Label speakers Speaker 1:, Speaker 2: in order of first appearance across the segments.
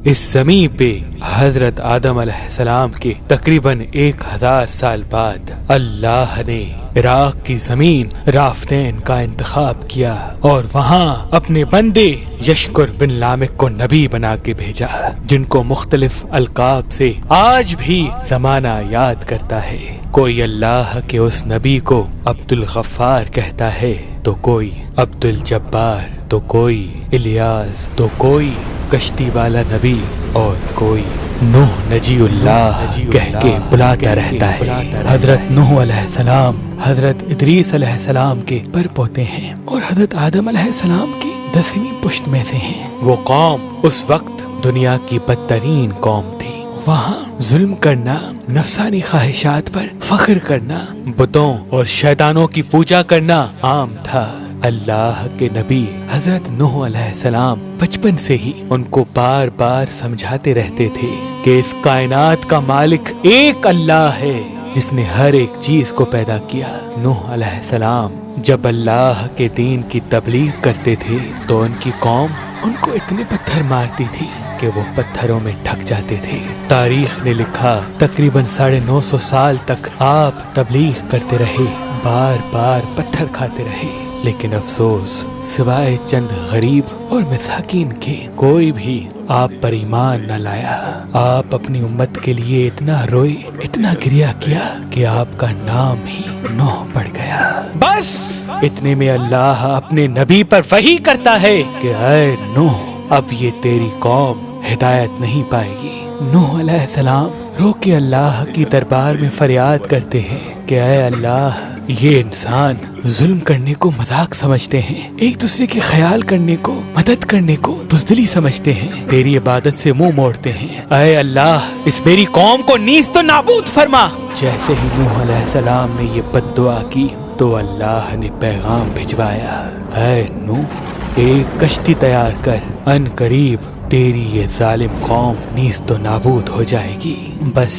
Speaker 1: اس زمین پہ حضرت آدم علیہ السلام کے تقریباً 1000 سال بعد اللہ نے عراق کی زمین رافدین کا انتخاب کیا اور وہاں اپنے بندے یشکر بن لامک کو نبی بنا کے بھیجا، جن کو مختلف القاب سے آج بھی زمانہ یاد کرتا ہے۔ کوئی اللہ کے اس نبی کو عبد الغفار کہتا ہے، تو کوئی عبد الجبار، تو کوئی الیاس، تو کوئی کشتی والا نبی، اور کوئی نوح نجی اللہ کہہ کے بلاتا رہتا ہے۔ حضرت نوح علیہ السلام حضرت ادریس علیہ السلام کے پر پوتے ہیں اور حضرت آدم علیہ السلام کی 10ویں پشت میں سے ہیں۔ وہ قوم اس وقت دنیا کی بدترین قوم تھی۔ وہاں ظلم کرنا، نفسانی خواہشات پر فخر کرنا، بتوں اور شیطانوں کی پوجا کرنا عام تھا۔ اللہ کے نبی حضرت نوح علیہ السلام بچپن سے ہی ان کو بار بار سمجھاتے رہتے تھے کہ اس کائنات کا مالک ایک اللہ ہے جس نے ہر ایک چیز کو پیدا کیا۔ نوح علیہ السلام جب اللہ کے دین کی تبلیغ کرتے تھے تو ان کی قوم ان کو اتنے پتھر مارتی تھی کہ وہ پتھروں میں ڈھک جاتے تھے۔ تاریخ نے لکھا تقریباً 950 سال تک آپ تبلیغ کرتے رہے، بار بار پتھر کھاتے رہے، لیکن افسوس سوائے چند غریب اور مساکین کے کوئی بھی آپ پر ایمان نہ لایا۔ آپ اپنی امت کے لیے اتنا روئے، اتنا گریہ کیا کہ آپ کا نام ہی نوح پڑ گیا۔ بس اتنے میں اللہ اپنے نبی پر وحی کرتا ہے کہ اے نوح، اب یہ تیری قوم ہدایت نہیں پائے گی۔ نوح علیہ السلام رو کے اللہ کی دربار میں فریاد کرتے ہیں کہ اے اللہ، یہ انسان ظلم کرنے کو مذاق سمجھتے ہیں، ایک دوسرے کے خیال کرنے کو، مدد کرنے کو بزدلی سمجھتے ہیں، تیری عبادت سے منہ موڑتے ہیں۔ اے اللہ، اس میری قوم کو نیست و نابود فرما۔ جیسے ہی نوح علیہ السلام نے یہ بد دعا کی تو اللہ نے پیغام بھجوایا، اے نوح، ایک کشتی تیار کر، ان قریب تیری یہ ظالم قوم نیست و نابود ہو جائے گی۔ بس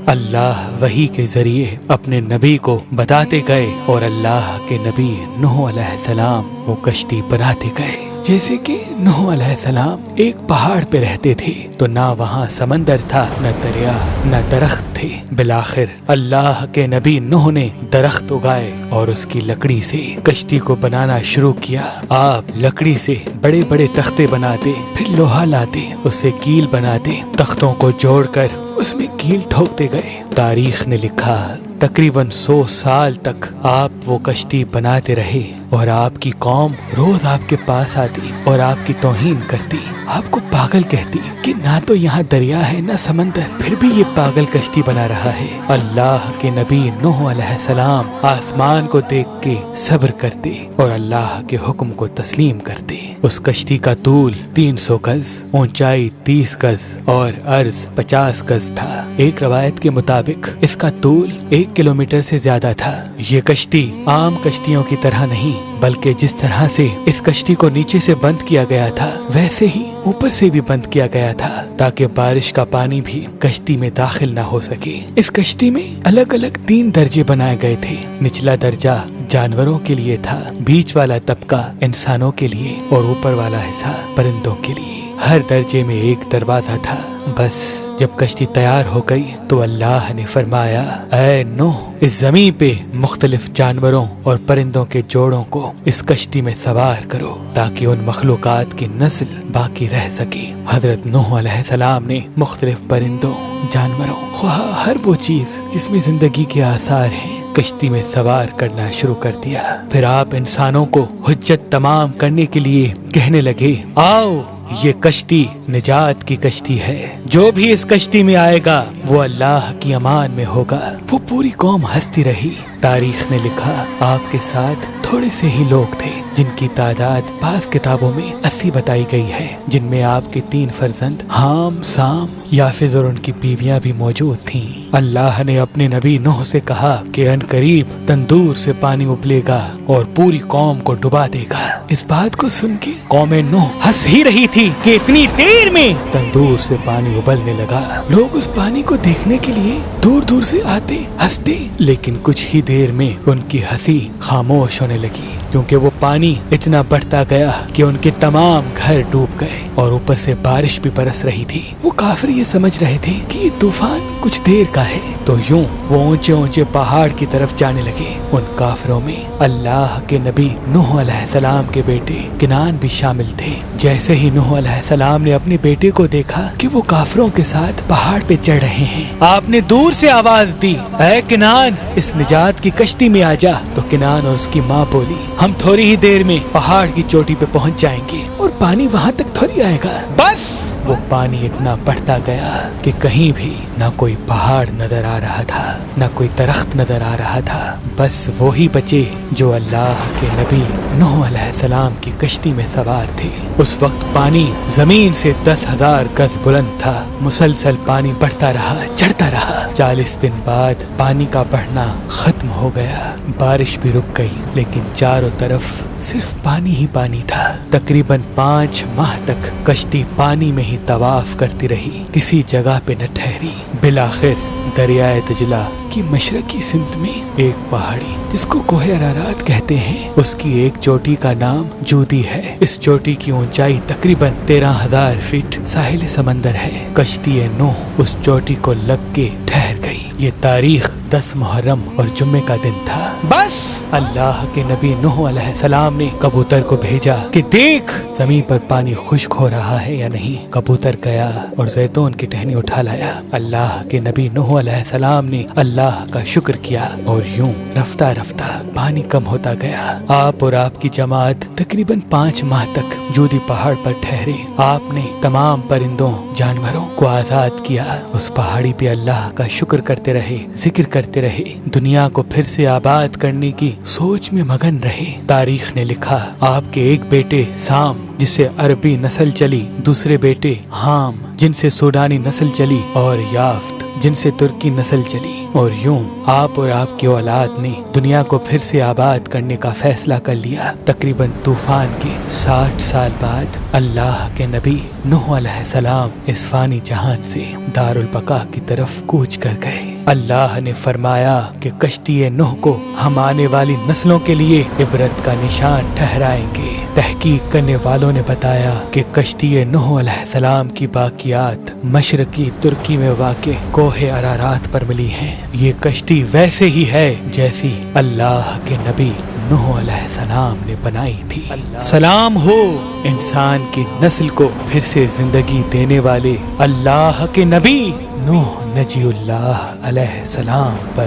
Speaker 1: اللہ وحی کے ذریعے اپنے نبی کو بتاتے گئے اور اللہ کے نبی نوح علیہ السلام وہ کشتی بناتے گئے۔ جیسے کہ نوح علیہ السلام ایک پہاڑ پہ رہتے تھے تو نہ وہاں سمندر تھا، نہ دریا، نہ درخت تھے۔ بالآخر اللہ کے نبی نوح نے درخت اگائے اور اس کی لکڑی سے کشتی کو بنانا شروع کیا۔ آپ لکڑی سے بڑے بڑے تختے بناتے، پھر لوہا لاتے، اس سے کیل بناتے، تختوں کو جوڑ کر اس میں کیل ٹھوکتے گئے۔ تاریخ نے لکھا تقریباً 100 سال تک آپ وہ کشتی بناتے رہے اور آپ کی قوم روز آپ کے پاس آتی اور آپ کی توہین کرتی، آپ کو پاگل کہتی کہ نہ تو یہاں دریا ہے نہ سمندر، پھر بھی یہ پاگل کشتی بنا رہا ہے۔ اللہ کے نبی نوح علیہ السلام آسمان کو دیکھ کے صبر کرتے اور اللہ کے حکم کو تسلیم کرتے۔ اس کشتی کا طول 300 گز، اونچائی 30 گز اور عرض 50 گز تھا۔ ایک روایت کے مطابق اس کا طول 1 کلومیٹر سے زیادہ تھا۔ یہ کشتی عام کشتیوں کی طرح نہیں، بلکہ جس طرح سے اس کشتی کو نیچے سے بند کیا گیا تھا ویسے ہی اوپر سے بھی بند کیا گیا تھا تاکہ بارش کا پانی بھی کشتی میں داخل نہ ہو سکے۔ اس کشتی میں الگ الگ 3 درجے بنائے گئے تھے۔ نچلا درجہ جانوروں کے لیے تھا، بیچ والا طبقہ انسانوں کے لیے اور اوپر والا حصہ پرندوں کے لیے۔ ہر درجے میں ایک دروازہ تھا۔ بس جب کشتی تیار ہو گئی تو اللہ نے فرمایا، اے نوح، اس زمین پہ مختلف جانوروں اور پرندوں کے جوڑوں کو اس کشتی میں سوار کرو تاکہ ان مخلوقات کی نسل باقی رہ سکے۔ حضرت نوح علیہ السلام نے مختلف پرندوں، جانوروں، خواہ ہر وہ چیز جس میں زندگی کے آثار ہیں، کشتی میں سوار کرنا شروع کر دیا۔ پھر آپ انسانوں کو حجت تمام کرنے کے لیے کہنے لگے، آؤ، یہ کشتی نجات کی کشتی ہے، جو بھی اس کشتی میں آئے گا وہ اللہ کی امان میں ہوگا۔ وہ پوری قوم ہنستی رہی۔ تاریخ نے لکھا آپ کے ساتھ تھوڑے سے ہی لوگ تھے جن کی تعداد بعض کتابوں میں 80 بتائی گئی ہے، جن میں آپ کے 3 فرزند حام، سام، یافز اور ان کی بیویاں بھی موجود تھیں۔ اللہ نے اپنے نبی نوح سے کہا کہ ان قریب تندور سے پانی ابلے گا اور پوری قوم کو ڈبا دے گا۔ اس بات کو سن کے قوم نوح ہنس ہی رہی تھی کہ اتنی دیر میں تندور سے پانی ابلنے لگا۔ لوگ اس پانی کو دیکھنے کے لیے دور دور سے آتے، ہنستے، لیکن کچھ ہی دیر میں ان کی ہنسی خاموش ہونے لگی کیونکہ وہ پانی پانی اتنا بڑھتا گیا کہ ان کے تمام گھر ڈوب گئے اور اوپر سے بارش بھی برس رہی تھی۔ وہ کافر یہ سمجھ رہے تھے کہ یہ طوفان کچھ دیر کا ہے، تو یوں وہ اونچے اونچے پہاڑ کی طرف جانے لگے۔ ان کافروں میں اللہ کے نبی نوح علیہ السلام کے بیٹے کنعان بھی شامل تھے۔ جیسے ہی نوح علیہ السلام نے اپنے بیٹے کو دیکھا کہ وہ کافروں کے ساتھ پہاڑ پہ چڑھ رہے ہیں، آپ نے دور سے آواز دی، اے کنعان، اس نجات کی کشتی میں آ جا۔ تو کنعان اور اس کی ماں بولی، ہم تھوڑی ہی دیر میں پہاڑ کی چوٹی پہ پہنچ جائیں گے اور پانی وہاں تک تھوڑی آئے گا۔ بس وہ پانی اتنا بڑھتا گیا کہ کہیں بھی نہ کوئی پہاڑ نظر آ رہا تھا، نہ کوئی درخت نظر آ رہا تھا، بس وہی بچے جو اللہ کے نبی نوح علیہ السلام کی کشتی میں سوار تھے۔ اس وقت پانی زمین سے 10,000 گز بلند تھا۔ مسلسل پانی بڑھتا رہا، چڑھتا رہا۔ 40 دن بعد پانی کا بڑھنا ختم ہو گیا، بارش بھی رک گئی، لیکن چاروں طرف صرف پانی ہی پانی تھا۔ تقریباً 5 ماہ تک کشتی پانی میں ہی طواف کرتی رہی، کسی جگہ پہ نہ ٹھہری۔ بالآخر دریائے دجلہ کی مشرقی سمت میں ایک پہاڑی جس کو کوہ ارارات کہتے ہیں، اس کی ایک چوٹی کا نام جودی ہے۔ اس چوٹی کی اونچائی تقریباً 13,000 فٹ ساحل سمندر ہے۔ کشتی نوح اس چوٹی کو لگ کے ٹھہر گئی۔ یہ تاریخ 10 محرم اور جمعے کا دن تھا۔ بس اللہ کے نبی نوح علیہ السلام نے کبوتر کو بھیجا کہ دیکھ زمین پر پانی خشک ہو رہا ہے یا نہیں۔ کبوتر گیا اور زیتون کی ٹہنی اٹھا لایا۔ اللہ کے نبی نوح علیہ السلام نے اللہ کا شکر کیا اور یوں رفتہ رفتہ پانی کم ہوتا گیا۔ آپ اور آپ کی جماعت تقریباً 5 ماہ تک جودی پہاڑ پر ٹھہرے۔ آپ نے تمام پرندوں جانوروں کو آزاد کیا۔ اس پہاڑی پہ اللہ کا شکر کرتے رہے، ذکر کرتے رہے، دنیا کو پھر سے آباد کرنے کی سوچ میں مگن رہے۔ تاریخ نے لکھا آپ کے ایک بیٹے سام جس سے عربی نسل چلی، دوسرے بیٹے حام جن سے سوڈانی نسل چلی، اور یافت جن سے ترکی نسل چلی، اور یوں آپ اور آپ کی اولاد نے دنیا کو پھر سے آباد کرنے کا فیصلہ کر لیا۔ تقریباً طوفان کے 60 سال بعد اللہ کے نبی نوح علیہ السلام اس فانی جہان سے دار البقا کی طرف کوچ کر گئے۔ اللہ نے فرمایا کہ کشتی نوح کو ہم آنے والی نسلوں کے لیے عبرت کا نشان ٹھہرائیں گے۔ تحقیق کرنے والوں نے بتایا کہ کشتی نوح علیہ السلام کی باقیات مشرقی ترکی میں واقع کوہ ارارات پر ملی ہیں۔ یہ کشتی ویسے ہی ہے جیسی اللہ کے نبی نوح علیہ السلام نے بنائی تھی۔ سلام ہو انسان کی نسل کو پھر سے زندگی دینے والے اللہ کے نبی نوح نجی اللہ علیہ السلام پر۔